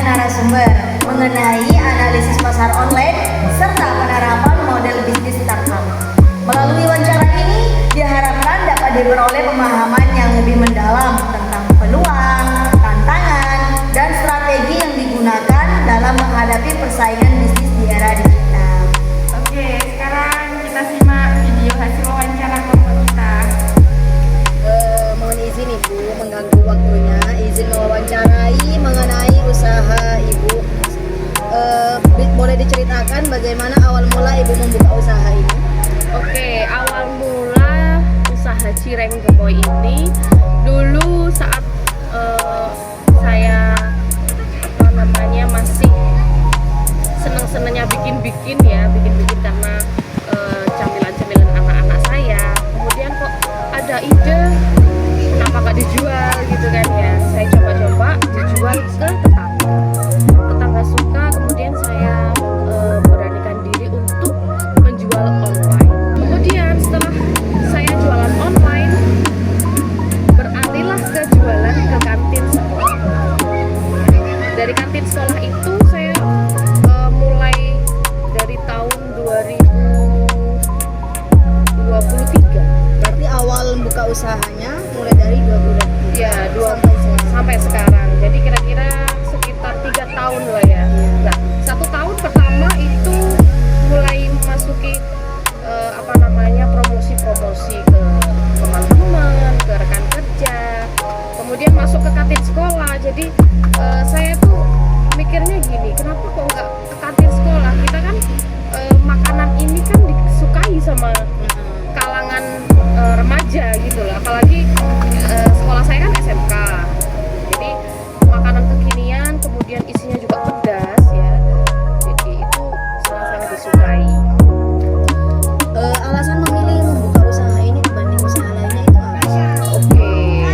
narasumber mengenai analisis pasar online serta penerapan model bisnis startup. Melalui wawancara ini diharapkan dapat diperoleh pemahaman yang lebih mendalam tentang peluang, tantangan, dan strategi yang digunakan dalam menghadapi persaingan bisnis di era digital. Oke, sekarang kita simak video hasil wawancara kelompok kita. Mohon izin Ibu mengganggu waktunya, izin mewawancarai mengenai usaha Ibu. Boleh diceritakan bagaimana awal mula Ibu membuka usaha ini? Oke, awal mula usaha cireng gemoy ini dulu saat saya masih seneng-senengnya bikin-bikin karena camilan-camilan anak-anak saya. Kemudian kok ada ide, kenapa gak dijual gitu kan ya. Saya coba-coba dijual ke tetangga suka, kemudian saya beranikan diri untuk menjual online. Kemudian setelah saya jualan online, beralihlah ke jualan ke kantin sekolah. Dari kantin sekolah itu saya mulai dari tahun 2023. Berarti awal buka usahanya mulai dari 2023. Ya, sampai sekarang. Jadi kira-kira sekitar 3 tahun lah ya. Nah, 1 tahun pertama itu mulai memasuki promosi ke teman-teman, ke rekan kerja. Kemudian masuk ke kantin sekolah. Jadi saya tuh mikirnya gini, kenapa kok nggak ke kantin sekolah? Kita kan makanan ini kan disukai sama kalangan remaja gitu loh. Apalagi sekolah saya kan SMK. Jadi makanan kekinian, kemudian isinya juga pedas ya. Jadi itu sangat-sangat disukai. Alasan memilih membuka usaha ini dibanding usaha lainnya itu apa? Oke.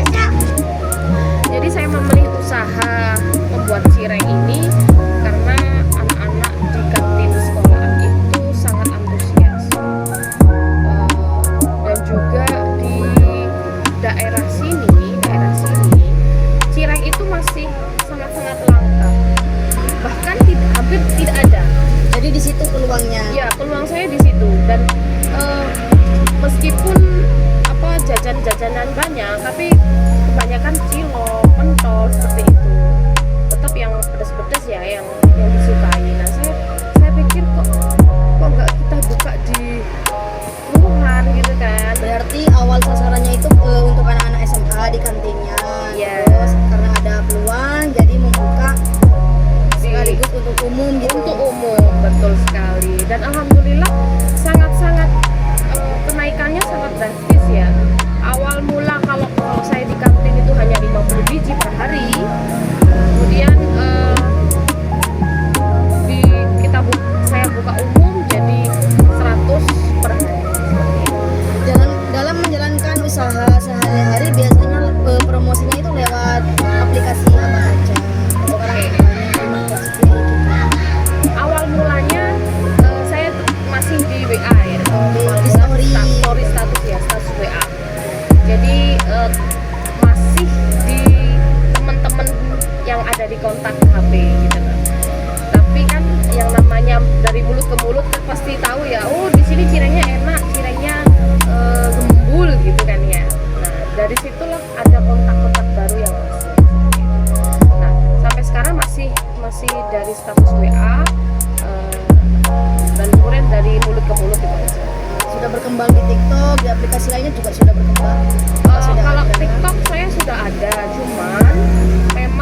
Jadi saya memilih usaha membuat cireng ini karena anak-anak di kantin sekolah itu sangat antusias. Dan juga di daerah sini cireng itu masih sangat-sangat langka. Bahkan hampir tidak ada. Jadi di situ peluangnya. Ya, peluang saya di situ. Dan meskipun jajan-jajanan banyak, tapi kebanyakan cilok, pentol seperti itu. Tetap yang pedas-pedas ya yang disukai. Nah, saya pikir kok nggak kita buka di rumahan gitu kan. Berarti awal sasarannya itu untuk anak-anak SMA di kantinnya. Iya. Terus karena ada peluang jadi membuka sekaligus untuk umum gitu. Untuk umum, betul sekali. Dan alhamdulillah sangat-sangat kenaikannya sangat drastis ya. Awal mula kalau saya di kantin itu hanya 50 biji per hari. Kemudian saya buka umum jadi 100 per hari. Dalam menjalankan usaha sehari-hari biasanya promosinya itu lewat aplikasi apa aja? Oke. Awal mulanya saya masih di WA ya. Di story status ya, status WA. Jadi masih di teman-teman yang ada di kontak HP gitu kan. Tapi kan yang namanya dari mulut ke mulut kan pasti tahu ya. Oh, di sini cirengnya enak, cirengnya gembul gitu kan ya. Nah, dari situlah ada kontak-kontak baru yang masuk. Nah, sampai sekarang masih dari status WA dan kemudian dari mulut ke mulut gitu aja. Sudah berkembang di TikTok, di aplikasi lainnya juga sudah berkembang. Kalau TikTok saya sudah ada, cuman memang